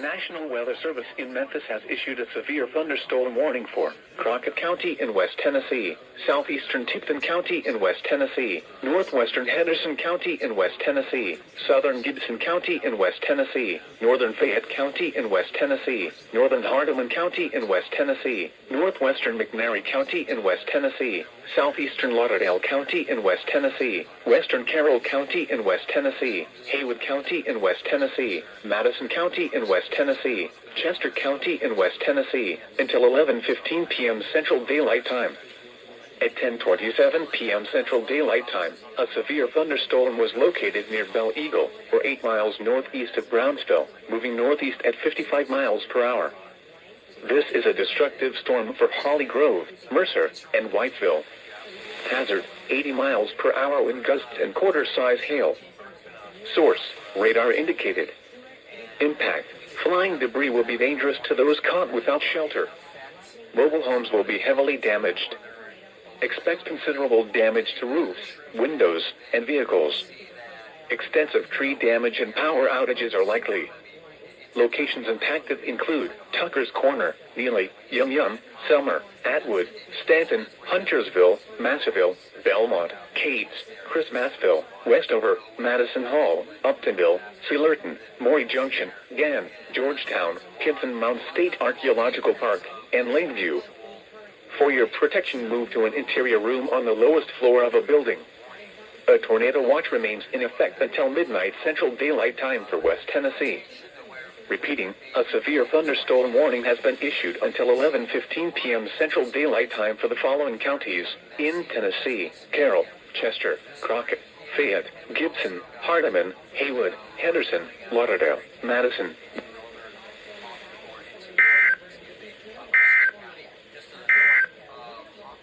National Weather Service in Memphis has issued a severe thunderstorm warning for Crockett County in West Tennessee, southeastern Tipton County in West Tennessee, northwestern Henderson County in West Tennessee, southern Gibson County in West Tennessee, northern Fayette County in West Tennessee, northern Hardeman County in West Tennessee, northwestern McNairy County in West Tennessee, southeastern Lauderdale County in West Tennessee, western Carroll County in West Tennessee, Haywood County in West Tennessee, Madison County in West Tennessee, Chester County in West Tennessee, until 11:15 p.m. Central Daylight Time. At 10:27 p.m. Central Daylight Time, a severe thunderstorm was located near Belle Eagle, or 8 miles northeast of Brownsville, moving northeast at 55 miles per hour. This is a destructive storm for Holly Grove, Mercer, and Whiteville. Hazard, 80 miles per hour wind gusts and quarter-size hail. Source, radar indicated. Impact, flying debris will be dangerous to those caught without shelter. Mobile homes will be heavily damaged. Expect considerable damage to roofs, windows, and vehicles. Extensive tree damage and power outages are likely. Locations impacted include Tucker's Corner, Neely, Yum Yum, Selmer, Atwood, Stanton, Huntersville, Massaville, Belmont, Cades, Christmasville, Westover, Madison Hall, Uptonville, Fullerton, Maury Junction, Gann, Georgetown, Kinston Mount State Archaeological Park, and Lakeview. For your protection, move to an interior room on the lowest floor of a building. A tornado watch remains in effect until midnight Central Daylight Time for West Tennessee. Repeating, a severe thunderstorm warning has been issued until 11:15 p.m. Central Daylight Time for the following counties in Tennessee: Carroll, Chester, Crockett, Fayette, Gibson, Hardeman, Haywood, Henderson, Lauderdale, Madison,